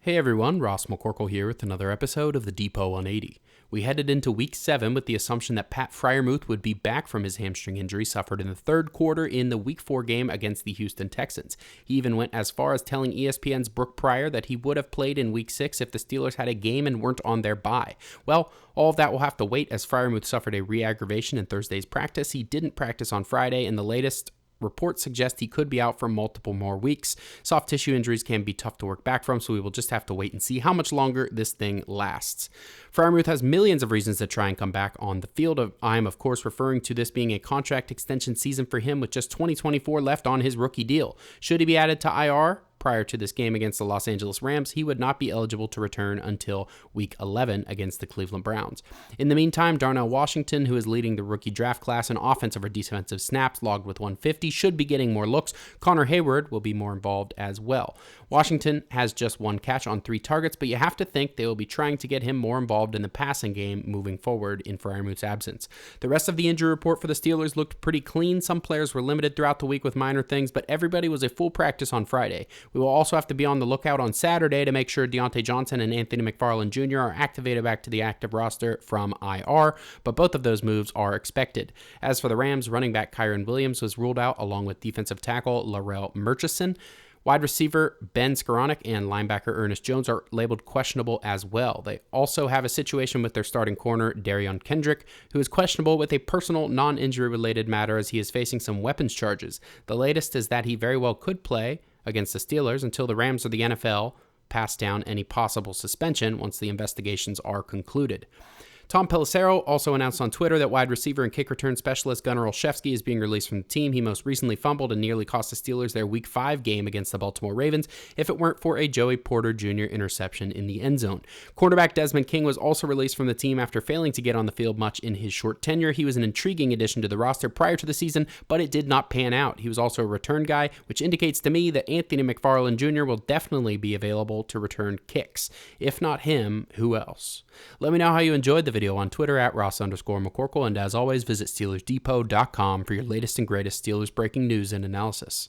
Hey everyone, Ross McCorkle here with another episode of the Depot 180. We headed into Week 7 with the assumption that Pat Freiermuth would be back from his hamstring injury suffered in the third quarter in the Week 4 game against the Houston Texans. He even went as far as telling ESPN's Brooke Pryor that he would have played in Week 6 if the Steelers had a game and weren't on their bye. Well, all of that will have to wait as Freiermuth suffered a re-aggravation in Thursday's practice. He didn't practice on Friday, and the latest reports suggest he could be out for multiple more weeks. Soft tissue injuries can be tough to work back from, so we will just have to wait and see how much longer this thing lasts. Freiermuth has millions of reasons to try and come back on the field. I'm, of course, referring to this being a contract extension season for him with just 2024 left on his rookie deal. Should he be added to IR? Prior to this game against the Los Angeles Rams, he would not be eligible to return until Week 11 against the Cleveland Browns. In the meantime, Darnell Washington, who is leading the rookie draft class in offensive or defensive snaps, logged with 150, should be getting more looks. Connor Hayward will be more involved as well. Washington has just one catch on 3 targets, but you have to think they will be trying to get him more involved in the passing game moving forward in Freiermuth's absence. The rest of the injury report for the Steelers looked pretty clean. Some players were limited throughout the week with minor things, but everybody was a full practice on Friday. We will also have to be on the lookout on Saturday to make sure Diontae Johnson and Anthony McFarland Jr. are activated back to the active roster from IR, but both of those moves are expected. As for the Rams, running back Kyren Williams was ruled out along with defensive tackle Larrell Murchison. Wide receiver Ben Skoranek and linebacker Ernest Jones are labeled questionable as well. They also have a situation with their starting corner, Darion Kendrick, who is questionable with a personal non-injury related matter as he is facing some weapons charges. The latest is that he very well could play against the Steelers until the Rams or the NFL pass down any possible suspension once the investigations are concluded. Tom Pelissero also announced on Twitter that wide receiver and kick return specialist Gunnar Olszewski is being released from the team. He most recently fumbled and nearly cost the Steelers their Week 5 game against the Baltimore Ravens if it weren't for a Joey Porter Jr. interception in the end zone. Cornerback Desmond King was also released from the team after failing to get on the field much in his short tenure. He was an intriguing addition to the roster prior to the season, but it did not pan out. He was also a return guy, which indicates to me that Anthony McFarland Jr. will definitely be available to return kicks. If not him, who else? Let me know how you enjoyed the video on Twitter at Ross_McCorkle, and as always, visit SteelersDepot.com for your latest and greatest Steelers breaking news and analysis.